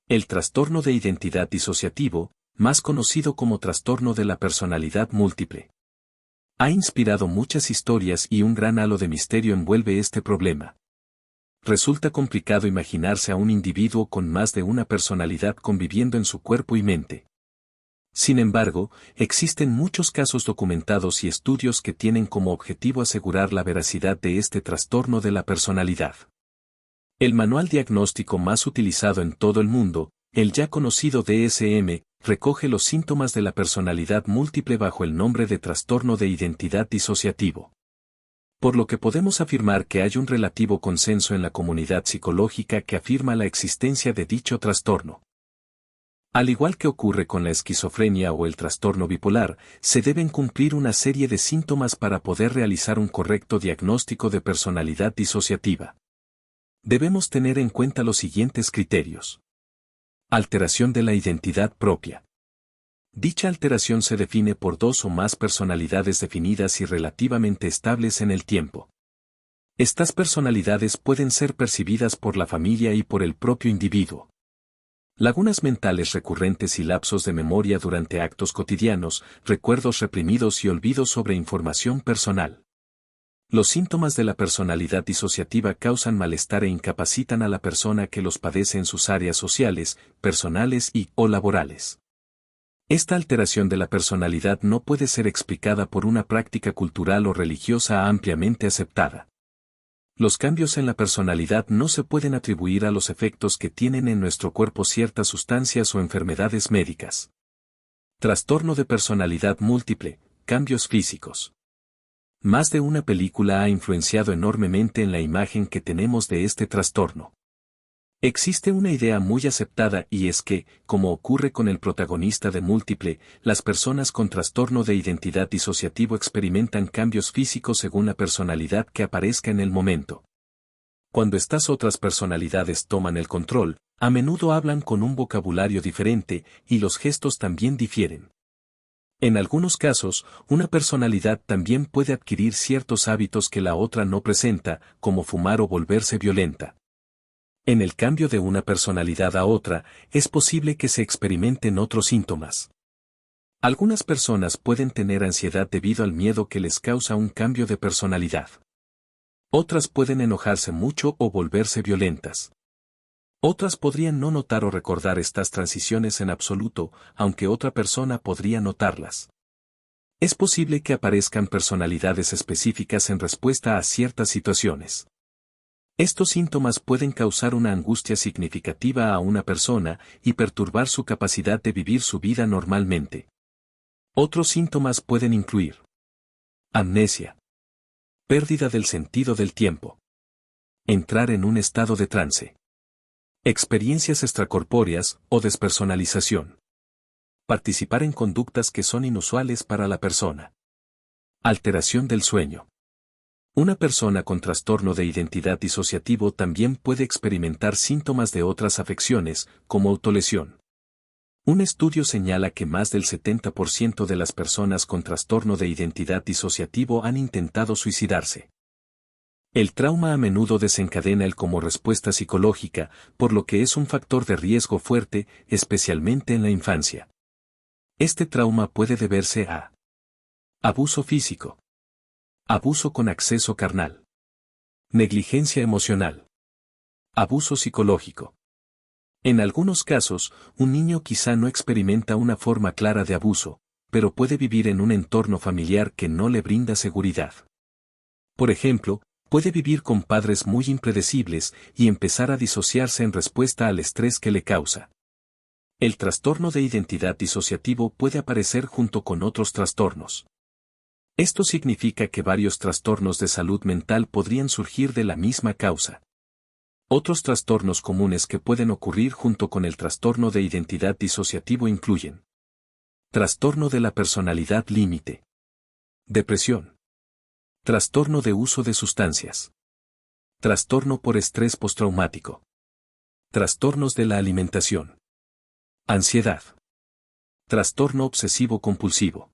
El trastorno de identidad disociativo, más conocido como trastorno de la personalidad múltiple, ha inspirado muchas historias y un gran halo de misterio envuelve este problema. Resulta complicado imaginarse a un individuo con más de una personalidad conviviendo en su cuerpo y mente. Sin embargo, existen muchos casos documentados y estudios que tienen como objetivo asegurar la veracidad de este trastorno de la personalidad. El manual diagnóstico más utilizado en todo el mundo, el ya conocido DSM, recoge los síntomas de la personalidad múltiple bajo el nombre de trastorno de identidad disociativo. Por lo que podemos afirmar que hay un relativo consenso en la comunidad psicológica que afirma la existencia de dicho trastorno. Al igual que ocurre con la esquizofrenia o el trastorno bipolar, se deben cumplir una serie de síntomas para poder realizar un correcto diagnóstico de personalidad disociativa. Debemos tener en cuenta los siguientes criterios. Alteración de la identidad propia. Dicha alteración se define por dos o más personalidades definidas y relativamente estables en el tiempo. Estas personalidades pueden ser percibidas por la familia y por el propio individuo. Lagunas mentales recurrentes y lapsos de memoria durante actos cotidianos, recuerdos reprimidos y olvidos sobre información personal. Los síntomas de la personalidad disociativa causan malestar e incapacitan a la persona que los padece en sus áreas sociales, personales o laborales. Esta alteración de la personalidad no puede ser explicada por una práctica cultural o religiosa ampliamente aceptada. Los cambios en la personalidad no se pueden atribuir a los efectos que tienen en nuestro cuerpo ciertas sustancias o enfermedades médicas. Trastorno de personalidad múltiple, cambios físicos. Más de una película ha influenciado enormemente en la imagen que tenemos de este trastorno. Existe una idea muy aceptada y es que, como ocurre con el protagonista de Múltiple, las personas con trastorno de identidad disociativo experimentan cambios físicos según la personalidad que aparezca en el momento. Cuando estas otras personalidades toman el control, a menudo hablan con un vocabulario diferente y los gestos también difieren. En algunos casos, una personalidad también puede adquirir ciertos hábitos que la otra no presenta, como fumar o volverse violenta. En el cambio de una personalidad a otra, es posible que se experimenten otros síntomas. Algunas personas pueden tener ansiedad debido al miedo que les causa un cambio de personalidad. Otras pueden enojarse mucho o volverse violentas. Otras podrían no notar o recordar estas transiciones en absoluto, aunque otra persona podría notarlas. Es posible que aparezcan personalidades específicas en respuesta a ciertas situaciones. Estos síntomas pueden causar una angustia significativa a una persona y perturbar su capacidad de vivir su vida normalmente. Otros síntomas pueden incluir amnesia, pérdida del sentido del tiempo, entrar en un estado de trance, experiencias extracorpóreas o despersonalización. Participar en conductas que son inusuales para la persona. Alteración del sueño. Una persona con trastorno de identidad disociativo también puede experimentar síntomas de otras afecciones, como autolesión. Un estudio señala que más del 70% de las personas con trastorno de identidad disociativo han intentado suicidarse. El trauma a menudo desencadena el como respuesta psicológica, por lo que es un factor de riesgo fuerte, especialmente en la infancia. Este trauma puede deberse a abuso físico, abuso con acceso carnal, negligencia emocional, abuso psicológico. En algunos casos, un niño quizá no experimenta una forma clara de abuso, pero puede vivir en un entorno familiar que no le brinda seguridad. Por ejemplo, puede vivir con padres muy impredecibles y empezar a disociarse en respuesta al estrés que le causa. El trastorno de identidad disociativo puede aparecer junto con otros trastornos. Esto significa que varios trastornos de salud mental podrían surgir de la misma causa. Otros trastornos comunes que pueden ocurrir junto con el trastorno de identidad disociativo incluyen trastorno de la personalidad límite, depresión, trastorno de uso de sustancias, trastorno por estrés postraumático, trastornos de la alimentación, ansiedad, Trastorno obsesivo-compulsivo.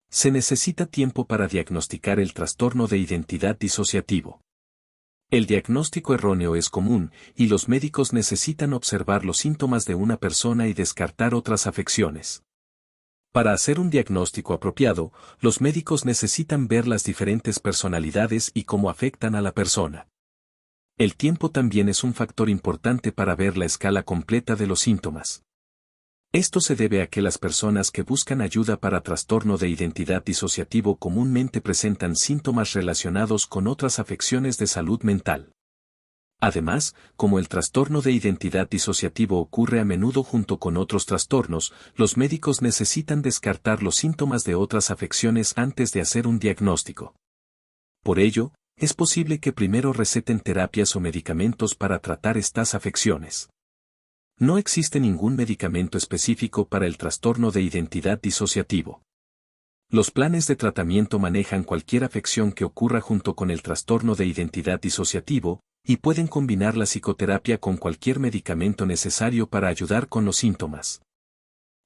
Se necesita tiempo para diagnosticar el trastorno de identidad disociativo. El diagnóstico erróneo es común, y los médicos necesitan observar los síntomas de una persona y descartar otras afecciones. Para hacer un diagnóstico apropiado, los médicos necesitan ver las diferentes personalidades y cómo afectan a la persona. El tiempo también es un factor importante para ver la escala completa de los síntomas. Esto se debe a que las personas que buscan ayuda para trastorno de identidad disociativo comúnmente presentan síntomas relacionados con otras afecciones de salud mental. Además, como el trastorno de identidad disociativo ocurre a menudo junto con otros trastornos, los médicos necesitan descartar los síntomas de otras afecciones antes de hacer un diagnóstico. Por ello, es posible que primero receten terapias o medicamentos para tratar estas afecciones. No existe ningún medicamento específico para el trastorno de identidad disociativo. Los planes de tratamiento manejan cualquier afección que ocurra junto con el trastorno de identidad disociativo, y pueden combinar la psicoterapia con cualquier medicamento necesario para ayudar con los síntomas.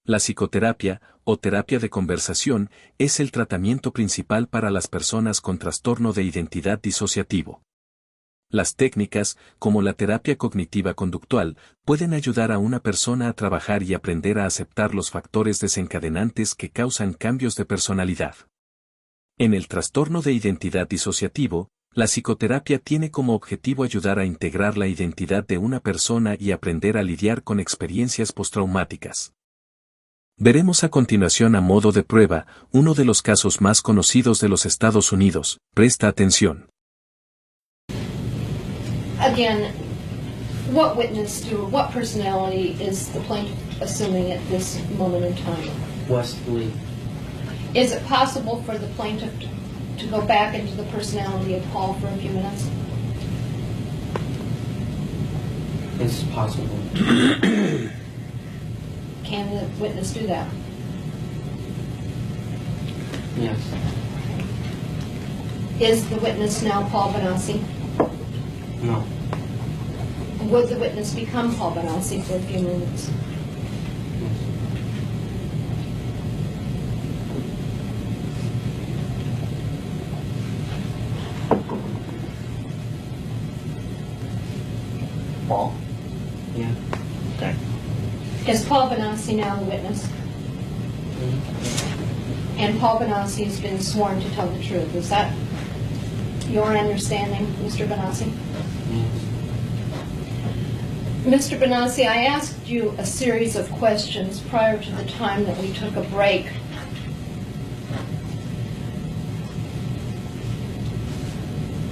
La psicoterapia, o terapia de conversación, es el tratamiento principal para las personas con trastorno de identidad disociativo. Las técnicas, como la terapia cognitiva conductual, pueden ayudar a una persona a trabajar y aprender a aceptar los factores desencadenantes que causan cambios de personalidad. En el trastorno de identidad disociativo, la psicoterapia tiene como objetivo ayudar a integrar la identidad de una persona y aprender a lidiar con experiencias postraumáticas. Veremos a continuación a modo de prueba, uno de los casos más conocidos de los Estados Unidos. Presta atención. Again, what personality is the plaintiff assuming at this moment in time? Wesley. Is it possible for the plaintiff to go back into the personality of Paul for a few minutes? It's possible. Can the witness do that? Yes. Is the witness now Paul Benassi? No. Would the witness become Paul Benassi for a few minutes? Yes. Paul? Yeah. Okay. Is Paul Benassi now the witness? Mm-hmm. And Paul Benassi has been sworn to tell the truth. Is that your understanding, Mr. Benassi? Yes. Mr. Benassi, I asked you a series of questions prior to the time that we took a break.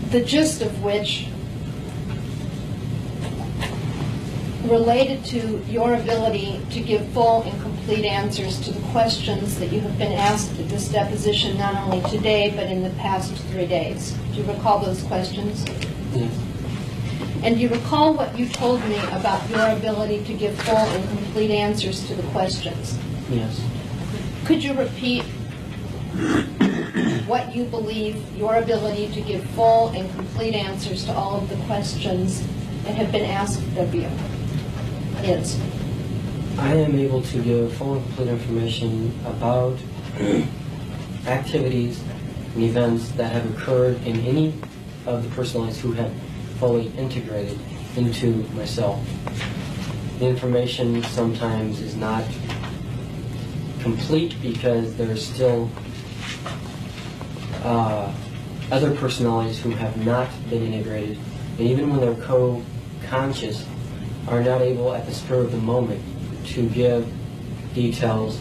The gist of which related to your ability to give full and complete answers to the questions that you have been asked at this deposition, not only today, but in the past 3 days. Do you recall those questions? Yes. And do you recall what you told me about your ability to give full and complete answers to the questions? Yes. Could you repeat what you believe your ability to give full and complete answers to all of the questions that have been asked of you is? I am able to give full and complete information about activities and events that have occurred in any of the personalities who have fully integrated into myself. The information sometimes is not complete because there's still other personalities who have not been integrated, and even when they're co-conscious, are not able at the spur of the moment to give details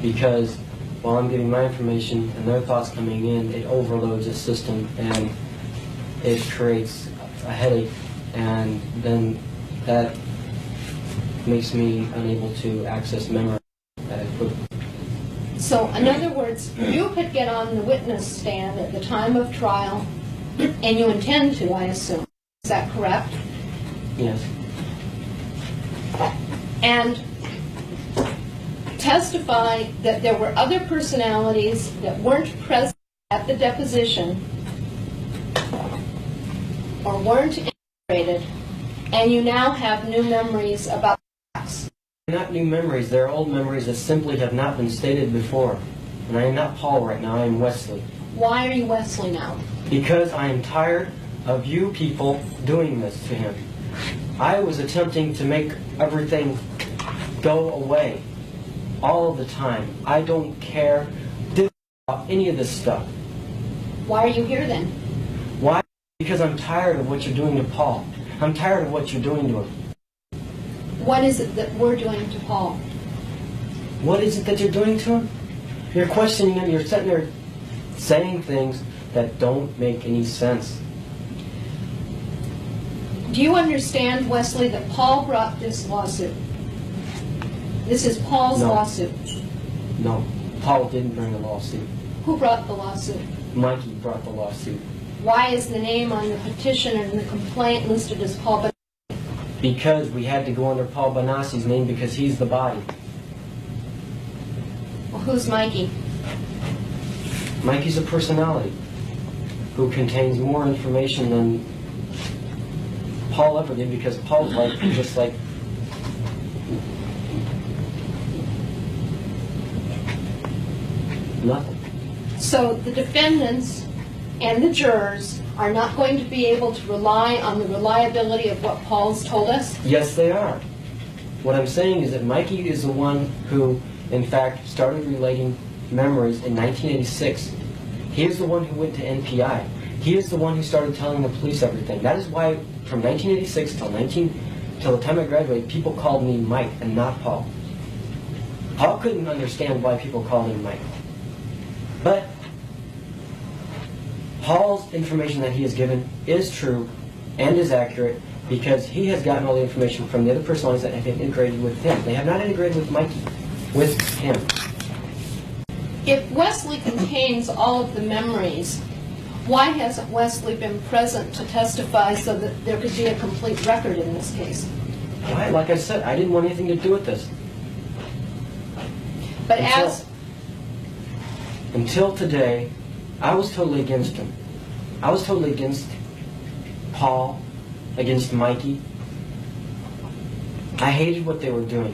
because while I'm giving my information and their thoughts coming in, it overloads the system and it creates a headache, and then that makes me unable to access memory quickly. So, in other words, you could get on the witness stand at the time of trial, and you intend to, I assume. Is that correct? Yes. And testify that there were other personalities that weren't present at the deposition or weren't integrated, and you now have new memories about facts. Not new memories, they're old memories that simply have not been stated before. And I am not Paul right now, I am Wesley. Why are you Wesley now? Because I am tired of you people doing this to him. I was attempting to make everything go away all of the time. I don't care about any of this stuff. Why are you here then? Why? Because I'm tired of what you're doing to Paul. I'm tired of what you're doing to him. What is it that we're doing to Paul? What is it that you're doing to him? You're questioning him, you're sitting there saying things that don't make any sense. Do you understand, Wesley, that Paul brought this lawsuit? This is Paul's lawsuit. No, Paul didn't bring the lawsuit. Who brought the lawsuit? Mikey brought the lawsuit. Why is the name on the petition and the complaint listed as Paul? Because we had to go under Paul Bonassi's name because he's the body. Well, who's Mikey? Mikey's a personality who contains more information than Paul ever did, because Paul's like just like nothing. So the defendants and the jurors are not going to be able to rely on the reliability of what Paul's told us? Yes, they are. What I'm saying is that Mikey is the one who, in fact, started relating memories in 1986. He is the one who went to NPI. He is the one who started telling the police everything. That is why, from 1986 till the time I graduated, people called me Mike and not Paul. Paul couldn't understand why people called him Mike. But Paul's information that he has given is true and is accurate because he has gotten all the information from the other personalities that have been integrated with him. They have not integrated with Mikey, with him. If Wesley contains all of the memories, why hasn't Wesley been present to testify so that there could be a complete record in this case? Why? Like I said, I didn't want anything to do with this. But Until today, I was totally against him. I was totally against Paul, against Mikey. I hated what they were doing.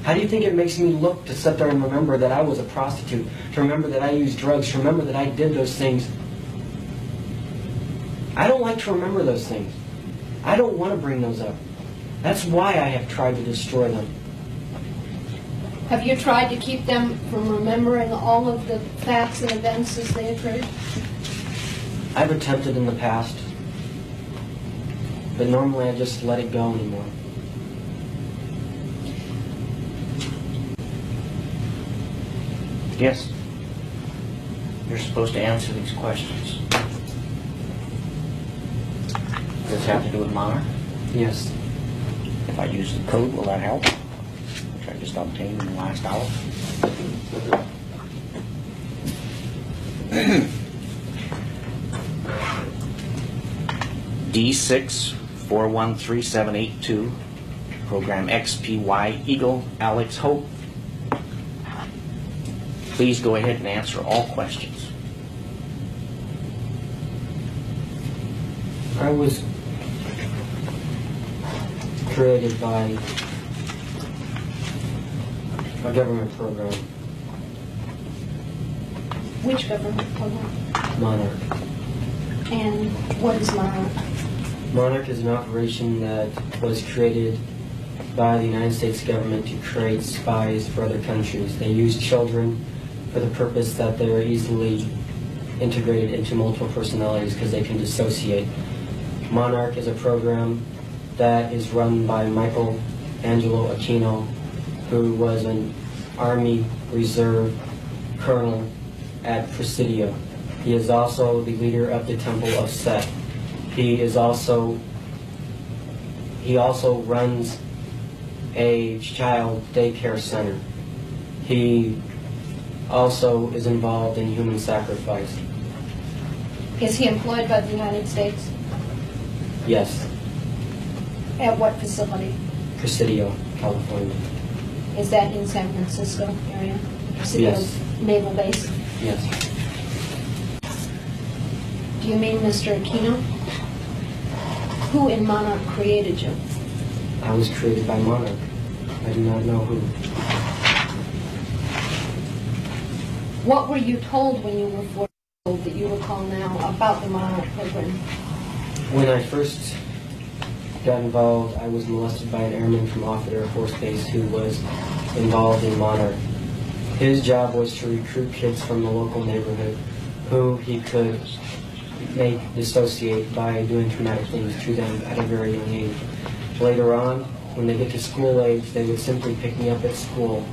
How do you think it makes me look to sit there and remember that I was a prostitute, to remember that I used drugs, to remember that I did those things? I don't like to remember those things. I don't want to bring those up. That's why I have tried to destroy them. have you tried to keep them from remembering all of the facts and events as they occurred? I've attempted in the past, but normally I just let it go anymore. Yes. You're supposed to answer these questions. Does this have to do with Monarch? Yes. If I use the code, will that help? Which I just obtained in the last hour. D6413782, program XPY Eagle Alex Hope. Please go ahead and answer all questions. I was created by a government program, Which government program? Monarch. And what is Monarch? Monarch is an operation that was created by the United States government to create spies for other countries. They use children for the purpose that they're easily integrated into multiple personalities because they can dissociate. Monarch is a program that is run by Michael Angelo Aquino, who was an Army Reserve colonel at Presidio. He is also the leader of the Temple of Set. He also runs a child daycare center. He also is involved in human sacrifice. Is he employed by the United States? Yes, At what facility? Presidio, California. Is that in San Francisco area? Presidio Yes. Naval Base? Yes. Do you mean Mr. Aquino? Who in Monarch created you? I was created by Monarch. I do not know who. What were you told when you were 4 years old that you recall now about the Monarch program? When I first got involved, I was molested by an airman from Offutt Air Force Base who was involved in Monarch. His job was to recruit kids from the local neighborhood who he could make dissociate by doing traumatic things to them at a very young age. Later on, when they get to school age, they would simply pick me up at school,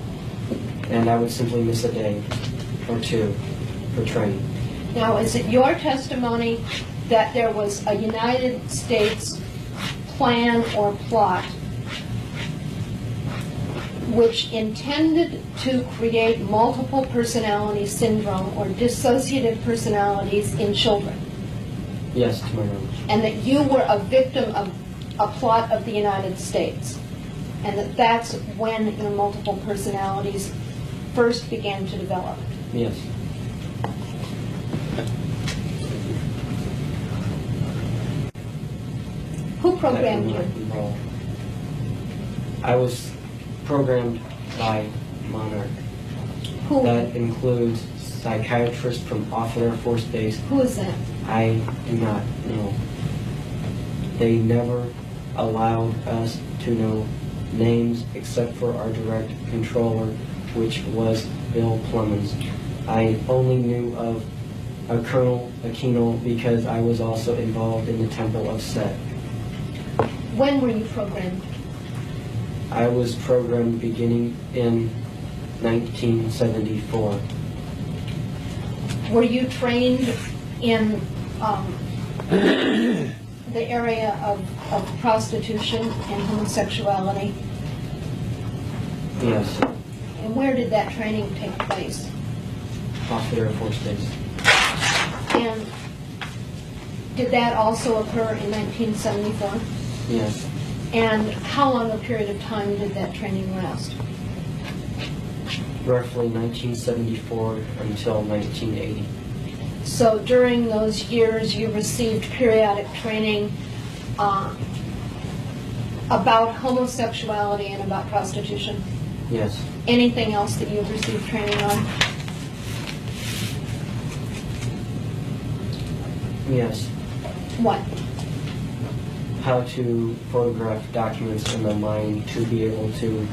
and I would simply miss a day or two for training. Now, is it your testimony that there was a United States plan or plot which intended to create multiple personality syndrome or dissociative personalities in children? Yes, to my knowledge. And that you were a victim of a plot of the United States, and that that's when your multiple personalities first began to develop? Yes. Who programmed you? Involved. I was programmed by Monarch. Who? That includes psychiatrists from Offutt Air Force Base. Who is that? I do not know. They never allowed us to know names except for our direct controller, which was Bill Clemens. I only knew of a Colonel Aquino because I was also involved in the Temple of Set. When were you programmed? I was programmed beginning in 1974. Were you trained in the area of prostitution and homosexuality? Yes, And where did that training take place? Offutt Air Force Base. And did that also occur in 1974? Yes, And how long a period of time did that training last? roughly 1974 until 1980. So during those years, you received periodic training about homosexuality and about prostitution. Yes. Anything else that you've received training on? Yes. What? How to photograph documents in the mind to be able to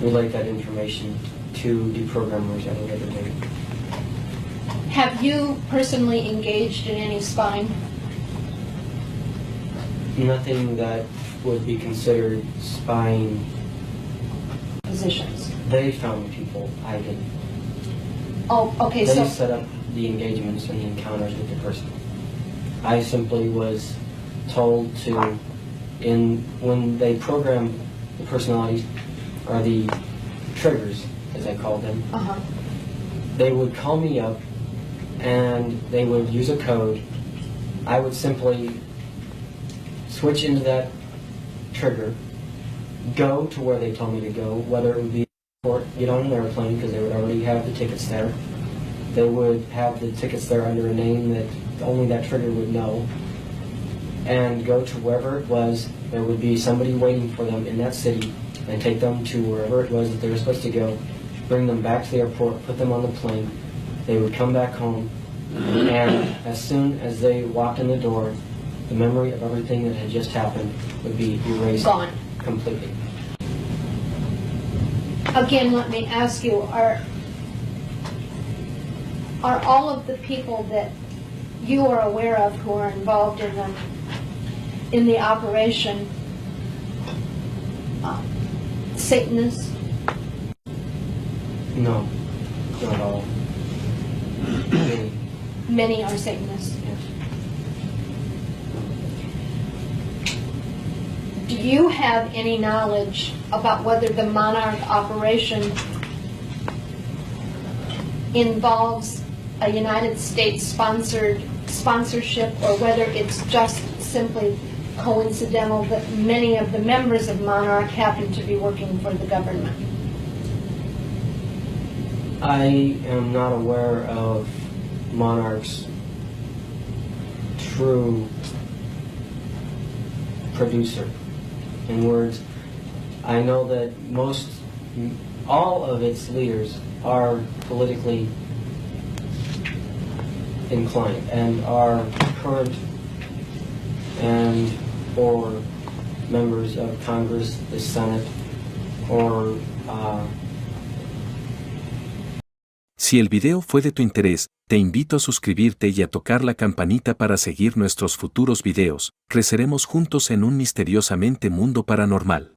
relate that information to deprogrammers at a later date. Have you personally engaged in any spying? Nothing that would be considered spying. Positions? They found people, I didn't. Oh, okay, They so set up the engagements and the encounters with the person. I simply was told to, when they program the personalities, or the triggers, as I called them, they would call me up and they would use a code. I would simply switch into that trigger, go to where they told me to go, whether it would be get on an airplane because they would already have the tickets there. They would have the tickets there under a name that only that trigger would know, and go to wherever it was. There would be somebody waiting for them in that city, and take them to wherever it was that they were supposed to go, bring them back to the airport, put them on the plane. They would come back home, and as soon as they walked in the door, the memory of everything that had just happened would be erased. Gone. Completely. again, let me ask you, are all of the people that you are aware of who are involved in the operation Satanists? No, not all. Many. Many are Satanists. Yes. Do you have any knowledge about whether the Monarch operation involves a United States sponsorship, or whether it's just simply coincidental that many of the members of Monarch happen to be working for the government? I am not aware of Monarch's true producer. In words, I know that all of its leaders are politically inclined and are current and or members of Congress, the Senate, or Si el video fue de tu interés, te invito a suscribirte y a tocar la campanita para seguir nuestros futuros videos. Creceremos juntos en un misteriosamente mundo paranormal.